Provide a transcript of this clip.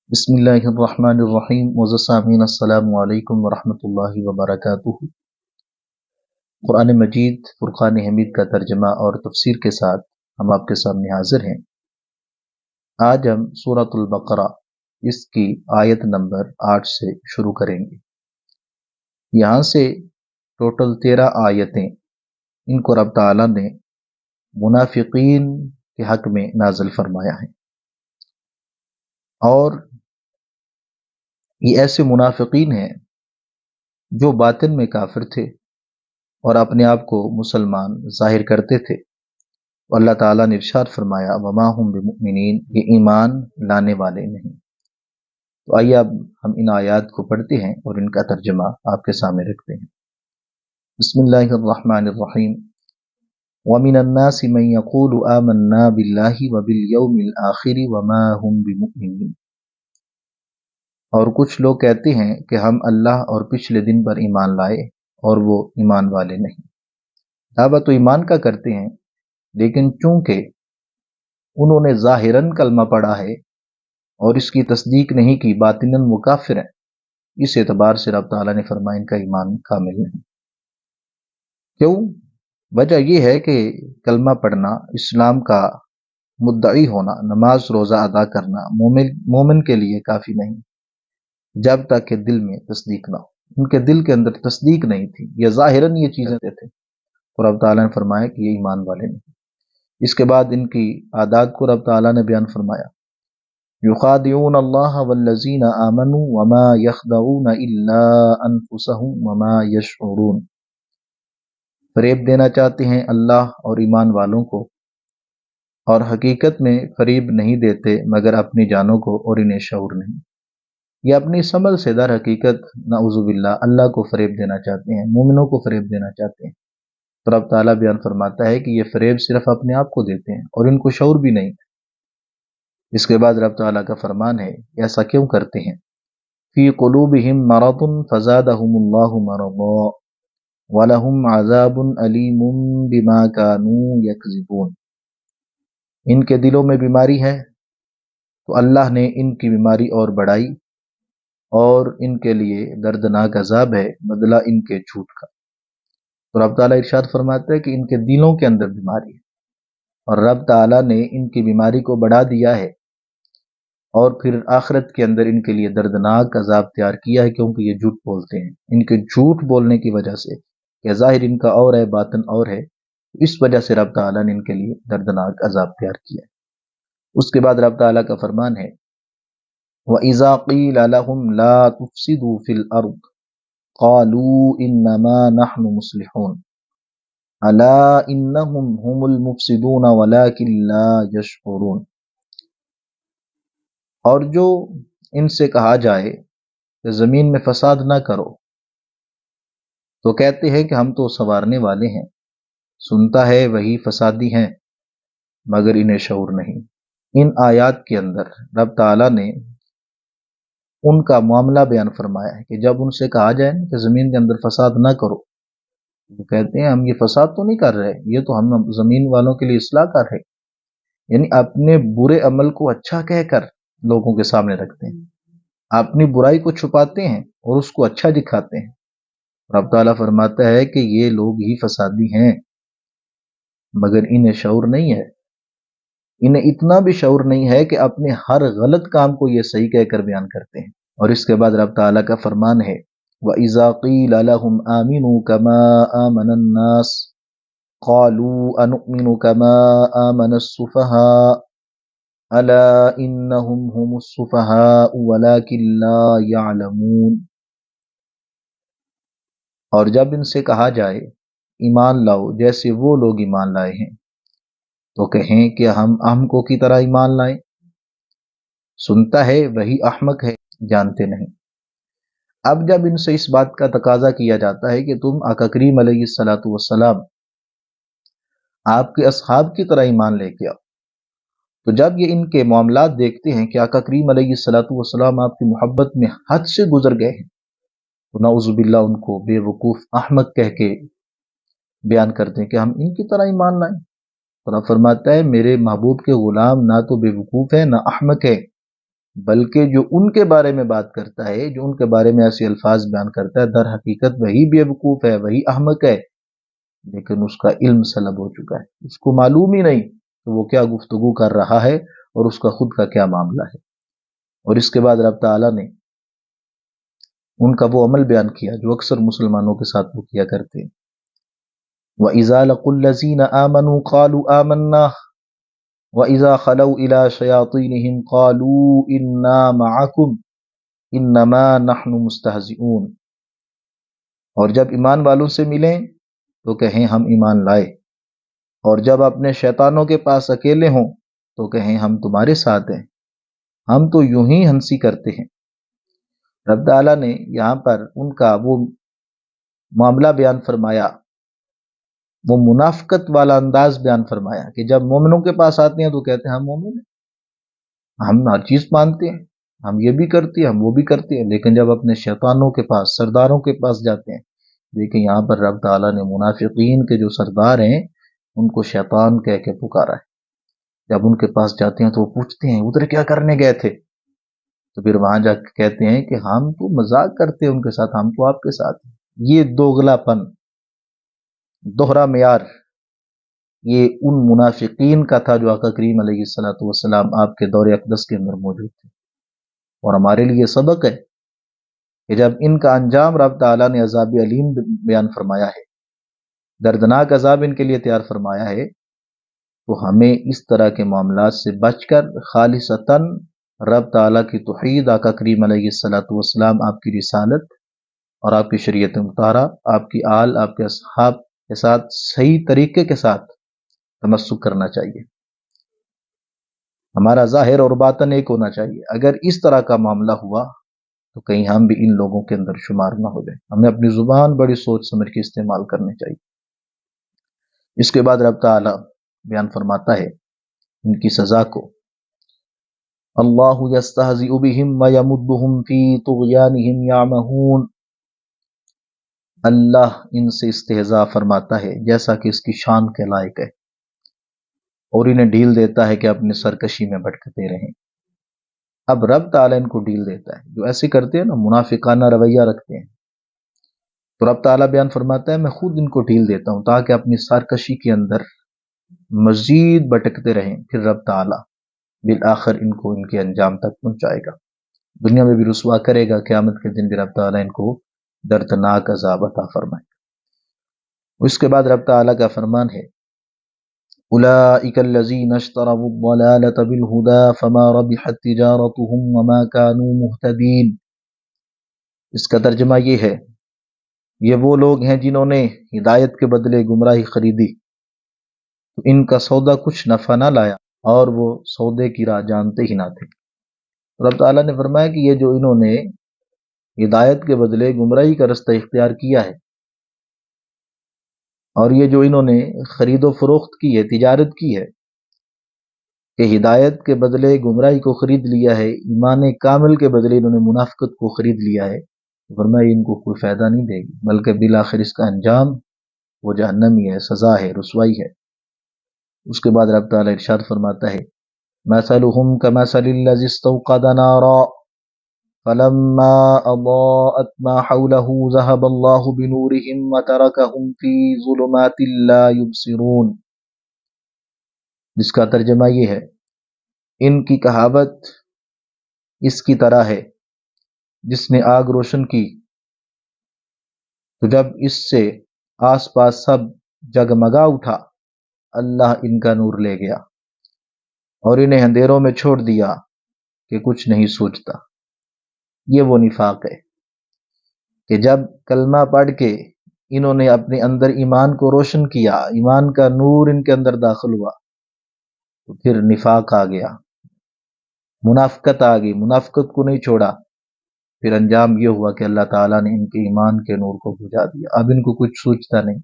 بسم اللہ الرحمن الرحیم معزز سامعین السلام علیکم ورحمۃ اللہ وبرکاتہ۔ قرآن مجید فرقان حمید کا ترجمہ اور تفسیر کے ساتھ ہم آپ کے سامنے حاضر ہیں۔ آج ہم سورۃ البقرہ اس کی آیت نمبر 8 سے شروع کریں گے۔ یہاں سے ٹوٹل 13 آیتیں ان کو رب تعالیٰ نے منافقین کے حق میں نازل فرمایا ہے، اور یہ ایسے منافقین ہیں جو باطن میں کافر تھے اور اپنے آپ کو مسلمان ظاہر کرتے تھے۔ اللہ تعالیٰ نے ارشاد فرمایا وما ہم بمؤمنین، یہ ایمان لانے والے نہیں۔ تو آئیے اب ہم ان آیات کو پڑھتے ہیں اور ان کا ترجمہ آپ کے سامنے رکھتے ہیں۔ بسم اللہ الرحمن الرحیم۔ ومن الناس من يقول آمنا باللہ وبالیوم الآخر وما هم بمؤمنین، اور کچھ لوگ کہتے ہیں کہ ہم اللہ اور پچھلے دن پر ایمان لائے اور وہ ایمان والے نہیں۔ دعویٰ تو ایمان کا کرتے ہیں، لیکن چونکہ انہوں نے ظاہراً کلمہ پڑھا ہے اور اس کی تصدیق نہیں کی، باطناً وہ کافر ہیں۔ اس اعتبار سے رب تعالیٰ نے فرمایا ان کا ایمان کامل نہیں۔ کیوں؟ وجہ یہ ہے کہ کلمہ پڑھنا، اسلام کا مدعی ہونا، نماز روزہ ادا کرنا مومن کے لیے کافی نہیں جب تک کہ دل میں تصدیق نہ ہو۔ ان کے دل کے اندر تصدیق نہیں تھی، یہ ظاہراً یہ چیزیں تھے، اور رب تعالیٰ نے فرمایا کہ یہ ایمان والے نہیں۔ اس کے بعد ان کی عادات کو رب تعالیٰ نے بیان فرمایا، یخادعون اللہ والذین آمنوا وما یخدعون الا انفسهم وما یشعرون، فریب دینا چاہتے ہیں اللہ اور ایمان والوں کو، اور حقیقت میں فریب نہیں دیتے مگر اپنی جانوں کو، اور انہیں شعور نہیں۔ یہ اپنی سمجھ سے در حقیقت نعوذ باللہ اللہ کو فریب دینا چاہتے ہیں، مومنوں کو فریب دینا چاہتے ہیں۔ تو رب تعالیٰ بیان فرماتا ہے کہ یہ فریب صرف اپنے آپ کو دیتے ہیں اور ان کو شعور بھی نہیں۔ اس کے بعد رب تعالیٰ کا فرمان ہے ایسا کیوں کرتے ہیں، فی قلوبہم مرض فزادہم اللہ مرضا ولہم عذاب علیم بما کانوا یکذبون، ان کے دلوں میں بیماری ہے تو اللہ نے ان کی بیماری اور بڑھائی، اور ان کے لیے دردناک عذاب ہے بدلہ ان کے جھوٹ کا۔ تو رب تعالیٰ ارشاد فرماتا ہے کہ ان کے دلوں کے اندر بیماری ہے، اور رب تعالیٰ نے ان کی بیماری کو بڑھا دیا ہے، اور پھر آخرت کے اندر ان کے لیے دردناک عذاب تیار کیا ہے، کیونکہ یہ جھوٹ بولتے ہیں۔ ان کے جھوٹ بولنے کی وجہ سے کہ ظاہر ان کا اور ہے باطن اور ہے، اس وجہ سے رب تعالیٰ نے ان کے لیے دردناک عذاب تیار کیا ہے۔ اس کے بعد رب تعالیٰ کا فرمان ہے وَإِذَا قِيلَ لَهُمْ لَا تُفْسِدُوا فِي الْأَرْضِ قَالُوا إِنَّمَا نَحْنُ مُصْلِحُونَ أَلَا إِنَّهُمْ هُمُ الْمُفْسِدُونَ وَلَكِنْ لَا يَشْعُرُونَ، اور جو ان سے کہا جائے کہ زمین میں فساد نہ کرو تو کہتے ہیں کہ ہم تو سنوارنے والے ہیں، سنتا ہے وہی فسادی ہیں مگر انہیں شعور نہیں۔ ان آیات کے اندر رب تعالیٰ نے ان کا معاملہ بیان فرمایا ہے کہ جب ان سے کہا جائے کہ زمین کے اندر فساد نہ کرو، وہ کہتے ہیں ہم یہ فساد تو نہیں کر رہے، یہ تو ہم زمین والوں کے لیے اصلاح کر رہے، یعنی اپنے برے عمل کو اچھا کہہ کر لوگوں کے سامنے رکھتے ہیں، اپنی برائی کو چھپاتے ہیں اور اس کو اچھا دکھاتے ہیں۔ رب تعالیٰ فرماتا ہے کہ یہ لوگ ہی فسادی ہیں مگر انہیں شعور نہیں ہے، انہیں اتنا بھی شعور نہیں ہے کہ اپنے ہر غلط کام کو یہ صحیح کہہ کر بیان کرتے ہیں۔ اور اس کے بعد رب تعالیٰ کا فرمان ہے وَإِذَا قِيلَ لَهُمْ آمِنُوا كَمَا آمَنَ النَّاسُ قَالُوا أَنُؤْمِنُ كَمَا آمَنَ السُّفَهَاءُ أَلَا إِنَّهُمْ هُمُ السُّفَهَاءُ وَلَكِنْ لَا يَعْلَمُونَ، اور جب ان سے کہا جائے ایمان لاؤ جیسے وہ لوگ ایمان لائے ہیں تو کہیں کہ ہم احمقوں کی طرح ایمان لائیں، سنتا ہے وہی احمق ہے، جانتے نہیں۔ اب جب ان سے اس بات کا تقاضا کیا جاتا ہے کہ تم آقا کریم علیہ الصلاۃ والسلام آپ کے اصحاب کی طرح ایمان لے کے آؤ، تو جب یہ ان کے معاملات دیکھتے ہیں کہ آقا کریم علیہ الصلاۃ والسلام آپ کی محبت میں حد سے گزر گئے ہیں، تو نعوذ باللہ ان کو بے وقوف احمق کہہ کے بیان کرتے ہیں کہ ہم ان کی طرح ایمان لائیں۔ اور فرماتا ہے میرے محبوب کے غلام نہ تو بے وقوف ہے نہ احمق ہے، بلکہ جو ان کے بارے میں بات کرتا ہے، جو ان کے بارے میں ایسے الفاظ بیان کرتا ہے، در حقیقت وہی بیوقوف ہے، وہی احمق ہے، لیکن اس کا علم سلب ہو چکا ہے، اس کو معلوم ہی نہیں کہ وہ کیا گفتگو کر رہا ہے اور اس کا خود کا کیا معاملہ ہے۔ اور اس کے بعد رب تعالیٰ نے ان کا وہ عمل بیان کیا جو اکثر مسلمانوں کے ساتھ وہ کیا کرتے ہیں۔ وَإِذَا لَقُوا الَّذِينَ آمَنُوا قَالُوا آمَنَّا وَإِذَا خَلَوْا إِلَىٰ شَيَاطِينِهِمْ قَالُوا إِنَّا مَعَكُمْ إِنَّمَا نَحْنُ مُسْتَهْزِئُونَ، اور جب ایمان والوں سے ملیں تو کہیں ہم ایمان لائے، اور جب اپنے شیطانوں کے پاس اکیلے ہوں تو کہیں ہم تمہارے ساتھ ہیں، ہم تو یوں ہی ہنسی کرتے ہیں۔ رب تعالیٰ نے یہاں پر ان کا وہ معاملہ بیان فرمایا، وہ منافقت والا انداز بیان فرمایا کہ جب مومنوں کے پاس آتے ہیں تو کہتے ہیں ہم مومن ہیں، ہم ہر چیز مانتے ہیں، ہم یہ بھی کرتے ہیں، ہم وہ بھی کرتے ہیں، لیکن جب اپنے شیطانوں کے پاس، سرداروں کے پاس جاتے ہیں، دیکھیں یہاں پر رب تعالیٰ نے منافقین کے جو سردار ہیں ان کو شیطان کہہ کے پکارا ہے۔ جب ان کے پاس جاتے ہیں تو وہ پوچھتے ہیں ادھر کیا کرنے گئے تھے، تو پھر وہاں جا کے کہتے ہیں کہ ہم تو مذاق کرتے ہیں ان کے ساتھ، ہم تو آپ کے ساتھ ہیں۔ یہ دوغلا پن، دوہرا معیار، یہ ان منافقین کا تھا جو آقا کریم علیہ الصلوۃ والسلام آپ کے دور اقدس کے اندر موجود تھے، اور ہمارے لیے سبق ہے کہ جب ان کا انجام رب تعالیٰ نے عذاب علیم بیان فرمایا ہے، دردناک عذاب ان کے لیے تیار فرمایا ہے، تو ہمیں اس طرح کے معاملات سے بچ کر خالصتاً رب تعالیٰ کی توحید، آقا کریم علیہ الصلوۃ والسلام آپ کی رسالت اور آپ کی شریعت مطہرہ، آپ کی آل، آپ کے اصحاب کے ساتھ صحیح طریقے کے ساتھ تمسک کرنا چاہیے۔ ہمارا ظاہر اور باطن ایک ہونا چاہیے۔ اگر اس طرح کا معاملہ ہوا تو کہیں ہم بھی ان لوگوں کے اندر شمار نہ ہو جائیں۔ ہمیں اپنی زبان بڑی سوچ سمجھ کے استعمال کرنی چاہیے۔ اس کے بعد رب تعالیٰ بیان فرماتا ہے ان کی سزا کو، اللہ یستہزئ بہم ویمدہم فی طغیانہم یعمہون، اللہ ان سے استہزاء فرماتا ہے جیسا کہ اس کی شان کے لائق ہے، اور انہیں ڈھیل دیتا ہے کہ اپنے سرکشی میں بھٹکتے رہیں۔ اب رب تعالیٰ ان کو ڈھیل دیتا ہے، جو ایسے کرتے ہیں نا، منافقانہ رویہ رکھتے ہیں، تو رب تعالیٰ بیان فرماتا ہے میں خود ان کو ڈھیل دیتا ہوں تاکہ اپنی سرکشی کے اندر مزید بھٹکتے رہیں، پھر رب تعالیٰ بالآخر ان کو ان کے انجام تک پہنچائے گا، دنیا میں بھی رسوا کرے گا، قیامت کے دن بھی رب تعالیٰ ان کو دردناک عذاب عطا فرمائے گا۔ اس کے بعد رب تعالیٰ کا فرمان ہے اولئک الذین اشتروا الضلالۃ بالہدی فما ربحت تجارتهم وما كانوا مہتدین۔ اس کا ترجمہ یہ ہے، یہ وہ لوگ ہیں جنہوں نے ہدایت کے بدلے گمراہی خریدی، تو ان کا سودا کچھ نفع نہ لایا اور وہ سودے کی راہ جانتے ہی نہ تھے۔ رب تعالیٰ نے فرمایا کہ یہ جو انہوں نے ہدایت کے بدلے گمراہی کا رستہ اختیار کیا ہے، اور یہ جو انہوں نے خرید و فروخت کی ہے، تجارت کی ہے کہ ہدایت کے بدلے گمراہی کو خرید لیا ہے، ایمان کامل کے بدلے انہوں نے منافقت کو خرید لیا ہے، فرمایا ان کو کوئی فائدہ نہیں دے گی، بلکہ بالآخر اس کا انجام وہ جہنمی ہے، سزا ہے، رسوائی ہے۔ اس کے بعد رب تعالیٰ ارشاد فرماتا ہے مثلهم كمثل الذي استوقد نارا فلما اضاءت ما حوله ذهب الله بنورهم وتركهم في ظلمات لا يبصرون۔ جس کا ترجمہ یہ ہے، ان کی کہاوت اس کی طرح ہے جس نے آگ روشن کی تو جب اس سے آس پاس سب جگمگا اٹھا، اللہ ان کا نور لے گیا اور انہیں اندھیروں میں چھوڑ دیا کہ کچھ نہیں سوچتا۔ یہ وہ نفاق ہے کہ جب کلمہ پڑھ کے انہوں نے اپنے اندر ایمان کو روشن کیا، ایمان کا نور ان کے اندر داخل ہوا، تو پھر نفاق آ گیا، منافقت آ گئی، منافقت کو نہیں چھوڑا، پھر انجام یہ ہوا کہ اللہ تعالیٰ نے ان کے ایمان کے نور کو بجھا دیا، اب ان کو کچھ سوچتا نہیں۔